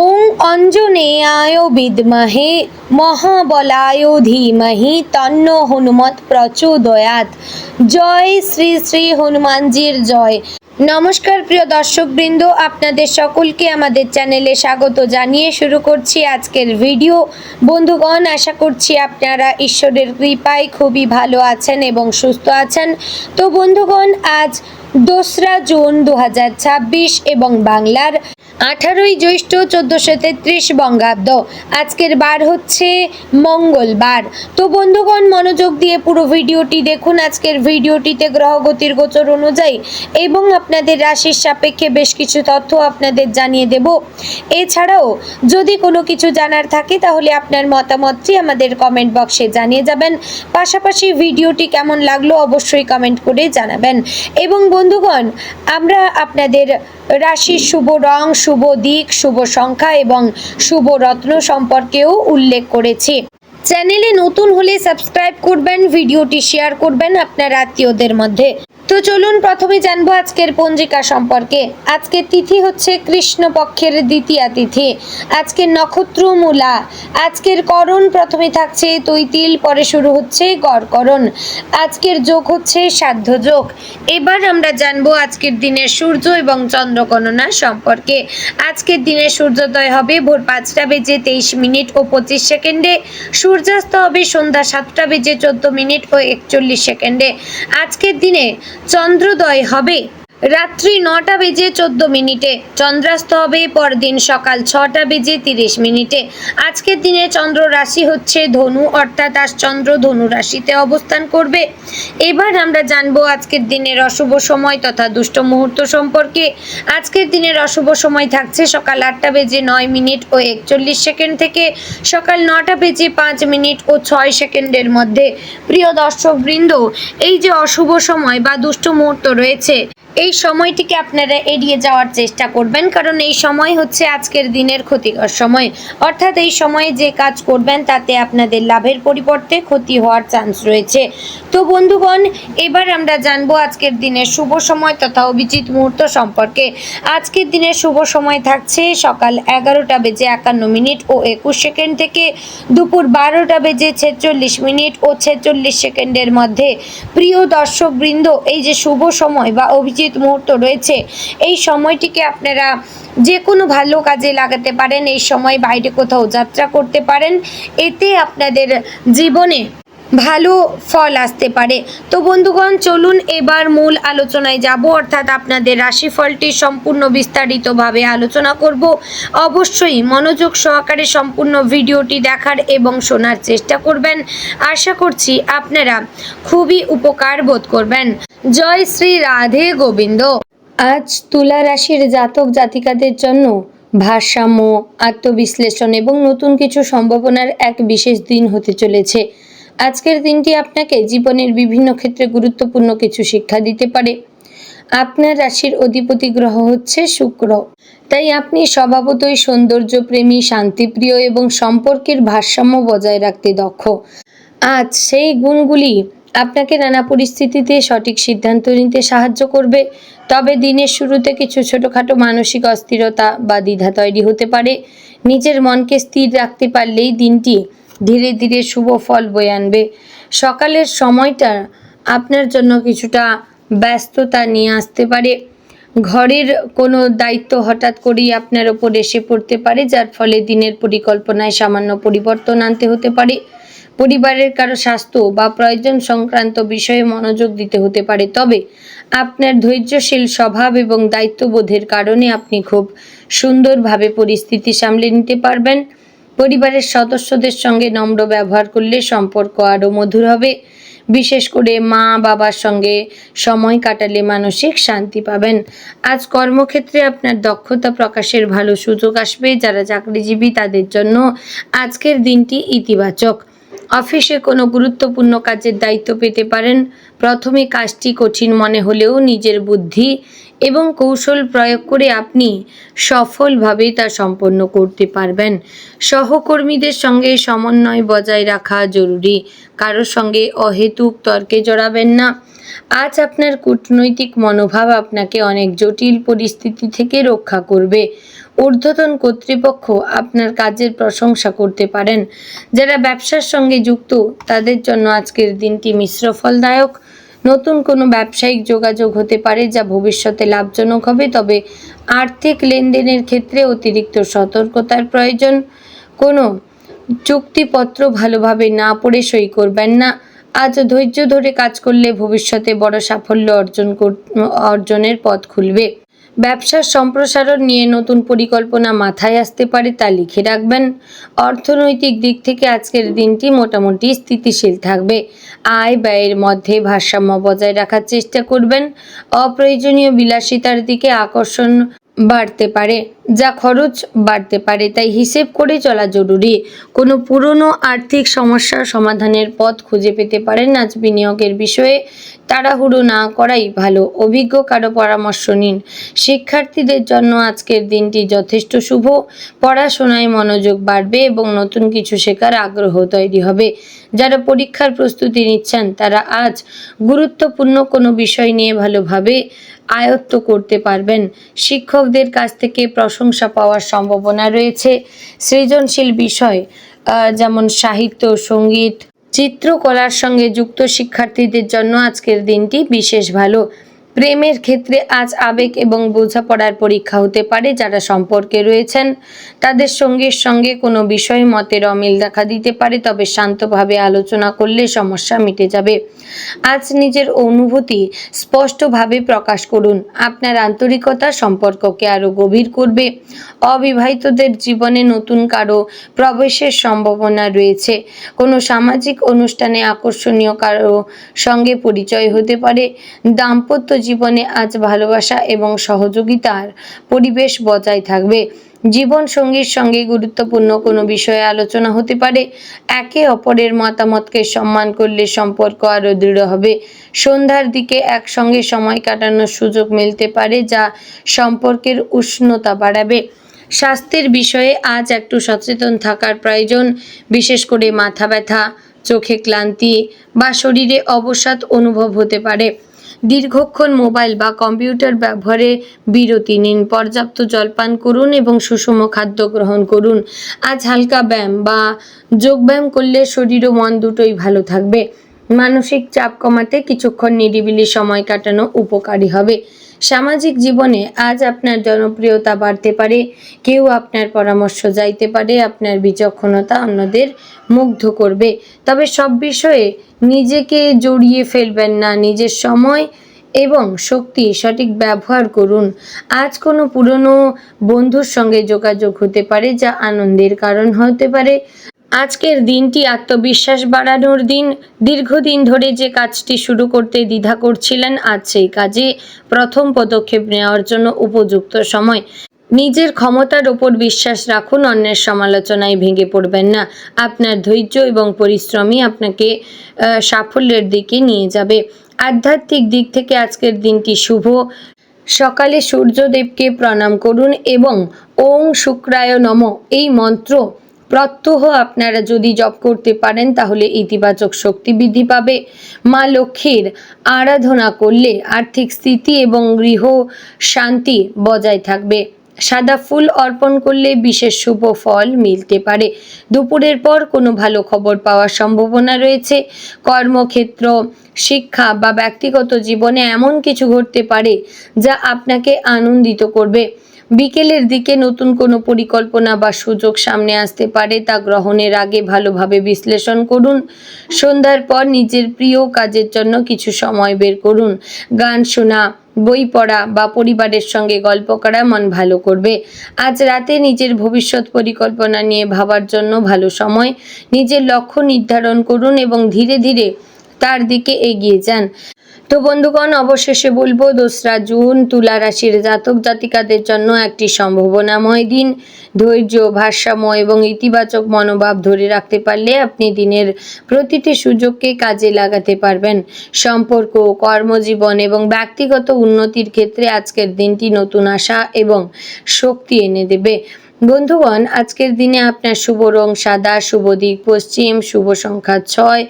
ওং অঞ্জনেয়ায় বিদ্মহে মহাবলায় ধীমহি তন্ন হনুমৎ প্রচোদয়াৎ। জয় শ্রী শ্রী হনুমানজির জয়। নমস্কার প্রিয় দর্শকবৃন্দ, আপনাদের সকলকে আমাদের চ্যানেলে স্বাগত জানিয়ে শুরু করছি আজকের ভিডিও। বন্ধুগণ, আশা করছি আপনারা ঈশ্বরের কৃপায় খুবই ভালো আছেন এবং সুস্থ আছেন। তো বন্ধুগণ, আজ 2রা জুন 2026 এবং বাংলার 18ই জ্যৈষ্ঠ 1433 বঙ্গাব্দ। আজকের বার হচ্ছে মঙ্গলবার। তো বন্ধুগণ, মনোযোগ দিয়ে পুরো ভিডিওটি দেখুন। আজকের ভিডিওটিতে গ্রহগতির গোচর অনুযায়ী এবং আপনাদের রাশির সাপেক্ষে বেশ কিছু তথ্য আপনাদের জানিয়ে দেব। এছাড়াও যদি কোনো কিছু জানার থাকে তাহলে আপনার মতামতটি আমাদের কমেন্ট বক্সে জানিয়ে যাবেন। পাশাপাশি ভিডিওটি কেমন লাগলো অবশ্যই কমেন্ট করে জানাবেন। এবং বন্ধুগণ, আমরা আপনাদের রাশির শুভ রং, শুভ দিক, শুভ সংখ্যা এবং শুভ রত্ন সম্পর্কেও উল্লেখ করেছি। চ্যানেলে নতুন হলে সাবস্ক্রাইব করবেন, ভিডিওটি শেয়ার করবেন আপনার আত্মীয়দের মধ্যে। তো চলুন প্রথমে জানবো আজকের পঞ্জিকা সম্পর্কে। আজকের তিথি হচ্ছে কৃষ্ণপক্ষের দ্বিতীয়া তিথি। আজকের নক্ষত্র মূলা। আজকের করণ প্রথমে থাকছে তৈতিল, পরে শুরু হচ্ছে গড়করণ। আজকের যোগ হচ্ছে সাধ্য যোগ। এবার আমরা জানবো আজকের দিনের সূর্য এবং চন্দ্র গণনা সম্পর্কে। আজকের দিনের সূর্যোদয় হবে ভোর 5টা বেজে 23 মিনিট ও 25 সেকেন্ডে। সূর্যাস্ত হবে সন্ধ্যা 7টা বেজে 14 মিনিট ও 41 সেকেন্ডে। আজকের দিনে চন্দ্রোদয় হবে রাত্রি 9টা বেজে 14 মিনিটে। চন্দ্রাস্ত হবে পরদিন সকাল 6টা বেজে 30 মিনিটে। আজকের দিনে চন্দ্র রাশি হচ্ছে ধনু, অর্থাৎ আজ চন্দ্র ধনু রাশিতে অবস্থান করবে। এবার আমরা জানবো আজকের দিনের অশুভ সময় তথা দুষ্ট মুহূর্ত সম্পর্কে। আজকের দিনের অশুভ সময় থাকছে সকাল 8টা বেজে 9 মিনিট ও 41 সেকেন্ড থেকে সকাল 9টা বেজে 5 মিনিট ও 6 সেকেন্ডের মধ্যে। প্রিয় দর্শকবৃন্দ, এই যে অশুভ সময় বা দুষ্ট মুহূর্ত রয়েছে, এই সময়টিকে আপনারা এড়িয়ে যাওয়ার চেষ্টা করবেন, কারণ এই সময় হচ্ছে আজকের দিনের ক্ষতিকর সময়। অর্থাৎ এই সময়ে যে কাজ করবেন তাতে আপনাদের লাভের পরিবর্তে ক্ষতি হওয়ার চান্স রয়েছে। তো বন্ধুগণ, এবার আমরা জানবো আজকের দিনের শুভ সময় তথা অভিজিৎ মুহূর্ত সম্পর্কে। আজকের দিনের শুভ সময় থাকছে সকাল 11টা বেজে 51 মিনিট ও 21 সেকেন্ড থেকে দুপুর 12টা বেজে 46 মিনিট ও 46 সেকেন্ডের মধ্যে। প্রিয় দর্শকবৃন্দ, এই যে শুভ সময় বা অভিজিৎ মুহূর্ত রয়েছে, এই সময়টিকে আপনারা যে কোনো ভালো কাজে লাগাতে পারেন। এই সময় বাইরে কোথাও যাত্রা করতে পারেন, এতে আপনাদের জীবনে ভালো ফল আসতে পারে। তো বন্ধুগণ, চলুন এবার মূল আলোচনায় যাব, অর্থাৎ আপনাদের রাশিফলটি সম্পূর্ণ বিস্তারিতভাবে আলোচনা করব। অবশ্যই মনোযোগ সহকারে সম্পূর্ণ ভিডিওটি দেখার এবং শোনার চেষ্টা করবেন। আশা করছি আপনারা খুবই উপকার বোধ করবেন। জয় শ্রী রাধে গোবিন্দ। আজ তুলা রাশির জাতক জাতিকাদের জন্য ভারসাম্য, আত্মবিশ্লেষণ এবং নতুন কিছু সম্ভাবনার এক বিশেষ দিন হতে চলেছে। আজকের দিনটি আপনাকে জীবনের বিভিন্ন ক্ষেত্রে গুরুত্বপূর্ণ কিছু শিক্ষা দিতে পারে। আপনার রাশির অধিপতি গ্রহ হচ্ছে শুক্র, তাই আপনি স্বভাবতই সৌন্দর্যপ্রেমী, শান্তিপ্রিয় এবং সম্পর্কের ভারসাম্য বজায় রাখতে দক্ষ। আজ সেই গুণগুলি আপনাকে নানা পরিস্থিতিতে সঠিক সিদ্ধান্ত নিতে সাহায্য করবে। তবে দিনের শুরুতে কিছু ছোটোখাটো মানসিক অস্থিরতা বা দ্বিধা তৈরি হতে পারে। নিজের মনকে স্থির রাখতে পারলেই দিনটি ধীরে ধীরে শুভ ফল বয়ে আনবে। সকালের সময়টা আপনার জন্য কিছুটা ব্যস্ততা নিয়ে আসতে পারে। ঘরের কোনো দায়িত্ব হঠাৎ করেই আপনার ওপর এসে পড়তে পারে, যার ফলে দিনের পরিকল্পনায় সামান্য পরিবর্তন আনতে হতে পারে। পরিবারের কারো স্বাস্থ্য বা প্রয়োজন সংক্রান্ত বিষয়ে মনোযোগ দিতে হতে পারে। তবে আপনার ধৈর্যশীল স্বভাব এবং দায়িত্ববোধের কারণে আপনি খুব সুন্দরভাবে পরিস্থিতি সামলে নিতে পারবেন। পরিবারের সদস্যদের সঙ্গে নম্র ব্যবহার করলে সম্পর্ক আরও মধুর হবে। বিশেষ করে মা বাবার সঙ্গে সময় কাটালে মানসিক শান্তি পাবেন। আজ কর্মক্ষেত্রে আপনার দক্ষতা প্রকাশের ভালো সুযোগ আসবে। যারা চাকরিজীবী তাদের জন্য আজকের দিনটি ইতিবাচক। অফিসে কোনো গুরুত্বপূর্ণ কাজের দায়িত্ব পেতে পারেন। প্রথমে কাজটি কঠিন মনে হলেও নিজের বুদ্ধি এবং কৌশল প্রয়োগ করে আপনি সফলভাবে তা সম্পন্ন করতে পারবেন। সহকর্মীদের সঙ্গে সমন্বয় বজায় রাখা জরুরি। কারোর সঙ্গে অহেতুক তর্কে জড়াবেন না। আজ আপনার কূটনৈতিক মনোভাব আপনাকে অনেক জটিল পরিস্থিতি থেকে রক্ষা করবে। ঊর্ধ্বতন কর্তৃপক্ষ আপনার কাজের প্রশংসা করতে পারেন। যারা ব্যবসার সঙ্গে যুক্ত তাদের জন্য আজকের দিনটি মিশ্র ফলদায়ক। নতুন কোনো ব্যবসায়িক যোগাযোগ হতে পারে যা ভবিষ্যতে লাভজনক হবে, তবে আর্থিক লেনদেনের ক্ষেত্রে অতিরিক্ত সতর্কতার প্রয়োজন। কোনো চুক্তিপত্র ভালোভাবে না পড়ে সই করবেন না। আজ ধৈর্য ধরে কাজ করলে ভবিষ্যতে বড় সাফল্য অর্জনের পথ খুলবে। ব্যবসার সম্প্রসারণ নিয়ে নতুন পরিকল্পনা মাথায় আসতে পারে, তা লিখে রাখবেন। অর্থনৈতিক দিক থেকে আজকের দিনটি মোটামুটি স্থিতিশীল থাকবে। আয় ব্যয়ের মধ্যে ভারসাম্য বজায় রাখার চেষ্টা করবেন। অপ্রয়োজনীয় বিলাসিতার দিকে আকর্ষণ বাড়তে পারে, যা খরচ বাড়তে পারে, তাই হিসেব করে চলা জরুরি। কোনো পুরনো আর্থিক সমস্যার সমাধানের পথ খুঁজে পেতে পারেন। আজ বিনিয়োগের বিষয়ে তাড়াহুড়ো না করাই ভালো। অভিজ্ঞ কারো পরামর্শ নিন। শিক্ষার্থীদের জন্য আজকের দিনটি যথেষ্ট শুভ। পড়াশোনায় মনোযোগ বাড়বে এবং নতুন কিছু শেখার আগ্রহ তৈরি হবে। যারা পরীক্ষার প্রস্তুতি নিচ্ছেন তারা আজ গুরুত্বপূর্ণ কোনো বিষয় নিয়ে ভালোভাবে আয়ত্ত করতে পারবেন। শিক্ষকদের কাছ থেকে প্রশংসা পাওয়ার সম্ভাবনা রয়েছে। সৃজনশীল বিষয় যেমন সাহিত্য, সঙ্গীত, চিত্রকলার সঙ্গে যুক্ত শিক্ষার্থীদের জন্য আজকের দিনটি বিশেষ ভালো। প্রেমের ক্ষেত্রে আজ আবেগ এবং বোঝাপড়ার পরীক্ষা হতে পারে। যারা সম্পর্কে রয়েছেন তাদের সঙ্গীর সঙ্গে কোনো বিষয়ে মতের অমিল দেখা দিতে পারে, তবে শান্তভাবে আলোচনা করলে সমস্যা মিটে যাবে। আজ নিজের অনুভূতি স্পষ্টভাবে প্রকাশ করুন। আপনার আন্তরিকতা সম্পর্ককে আরও গভীর করবে। অবিবাহিতদের জীবনে নতুন কারো প্রবেশের সম্ভাবনা রয়েছে। কোনো সামাজিক অনুষ্ঠানে আকর্ষণীয় কারো সঙ্গে পরিচয় হতে পারে। দাম্পত্য জীবনে আজ ভালোবাসা এবং সহযোগিতার পরিবেশ বজায় থাকবে। জীবনসঙ্গীর সঙ্গে গুরুত্বপূর্ণ কোনো বিষয়ে আলোচনা হতে পারে। একে অপরের মতামতকে সম্মান করলে সম্পর্ক আরও দৃঢ় হবে। সন্ধ্যার দিকে একসঙ্গে সময় কাটানোর সুযোগ মিলতে পারে, যা সম্পর্কের উষ্ণতা বাড়াবে। স্বাস্থ্যের বিষয়ে আজ একটু সচেতন থাকার প্রয়োজন, বিশেষ করে মাথা ব্যথা, চোখে ক্লান্তি বা শরীরে অবসাদ অনুভব হতে পারে। দীর্ঘক্ষণ মোবাইল বা কম্পিউটার ব্যবহারে বিরতি নিন। পর্যাপ্ত জলপান করুন এবং সুষম খাদ্য গ্রহণ করুন। আজ হালকা ব্যায়াম বা যোগব্যায়াম করলে শরীর ও মন দুটোই ভালো থাকবে। মানসিক চাপ কমাতে কিছুক্ষণ নিরিবিলি সময় কাটানো উপকারী হবে। সামাজিক জীবনে আজ আপনার জনপ্রিয়তা বাড়তে পারে। কেউ আপনার পরামর্শ চাইতে পারে। আপনার বিচক্ষণতা অন্যদের মুগ্ধ করবে, তবে সব বিষয়ে নিজেকে জড়িয়ে ফেলবেন না। নিজের সময় এবং শক্তি সঠিক ব্যবহার করুন। আজ কোনো পুরনো বন্ধুর সঙ্গে যোগাযোগ হতে পারে, যা আনন্দের কারণ হতে পারে। আজকের দিনটি আত্মবিশ্বাস বাড়ানোর দিন। দীর্ঘদিন ধরে যে কাজটি শুরু করতে দ্বিধা করছিলেন, আজ সেই কাজে প্রথম পদক্ষেপ নেওয়ার জন্য উপযুক্ত সময়। নিজের ক্ষমতার ওপর বিশ্বাস রাখুন। অন্যের সমালোচনায় ভেঙে পড়বেন না। আপনার ধৈর্য এবং পরিশ্রমই আপনাকে সাফল্যের দিকে নিয়ে যাবে। আধ্যাত্মিক দিক থেকে আজকের দিনটি শুভ। সকালে সূর্যদেবকে প্রণাম করুন এবং ওং শুক্রায় নমঃ এই মন্ত্র প্রত্যহ আপনারা যদি জপ করতে পারেন তাহলে ইতিবাচক শক্তি বৃদ্ধি পাবে। মা লক্ষ্মীর আরাধনা করলে আর্থিক স্থিতি এবং গৃহ শান্তি বজায় থাকবে। সাদা ফুল অর্পণ করলে বিশেষ শুভ ফল মিলতে পারে। দুপুরের পর কোনো ভালো খবর পাওয়ার সম্ভাবনা রয়েছে। কর্মক্ষেত্র, শিক্ষা বা ব্যক্তিগত জীবনে এমন কিছু ঘটতে পারে যা আপনাকে আনন্দিত করবে। বিকেলের দিকে নতুন কোনো পরিকল্পনা বা সুযোগ সামনে আসতে পারে, তা গ্রহণের আগে ভালোভাবে বিশ্লেষণ করুন। সন্ধ্যার পর নিজের প্রিয় কাজের জন্য কিছু সময় বের করুন। গান শোনা, বই পড়া বা পরিবারের সঙ্গে গল্প করা মন ভালো করবে। আজ রাতে নিজের ভবিষ্যৎ পরিকল্পনা নিয়ে ভাবার জন্য ভালো সময়। নিজের লক্ষ্য নির্ধারণ করুন এবং ধীরে ধীরে তার দিকে এগিয়ে যান। তো বন্ধুগণ, অবশেষে বলবো 2রা জুন তুলা রাশির জাতক জাতিকাদের জন্য একটি সম্ভাবনাময় দিন। ধৈর্য, ভারসাম্য এবং ইতিবাচক মনোভাব ধরে রাখতে পারলে আপনি দিনের প্রতিটি সুযোগকে কাজে লাগাতে পারবেন। সম্পর্ক, কর্মজীবন এবং ব্যক্তিগত উন্নতির ক্ষেত্রে আজকের দিনটি নতুন আশা এবং শক্তি এনে দেবে। বন্ধুগণ, আজকের দিনে আপনার শুভ রং সাদা, শুভ দিক পশ্চিম, শুভ সংখ্যা 6,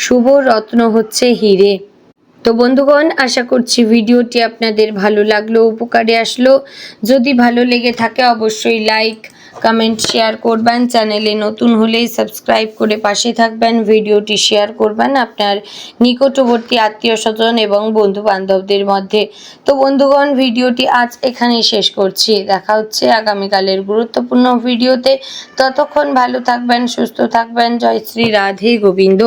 শুভ রত্ন হচ্ছে হিরে। তো বন্ধুগণ, আশা করছি ভিডিওটি আপনাদের ভালো লাগলো, উপকারে আসলো। যদি ভালো লেগে থাকে অবশ্যই লাইক, কমেন্ট, শেয়ার করবেন। চ্যানেলে নতুন হলেই সাবস্ক্রাইব করে পাশে থাকবেন। ভিডিওটি শেয়ার করবেন আপনার নিকটবর্তী আত্মীয় স্বজন এবং বন্ধু বান্ধবদের মধ্যে। তো বন্ধুগণ, ভিডিওটি আজ এখানেই শেষ করছি। দেখা হচ্ছে আগামীকালের গুরুত্বপূর্ণ ভিডিওতে। ততক্ষণ ভালো থাকবেন, সুস্থ থাকবেন। জয় শ্রী রাধে গোবিন্দ।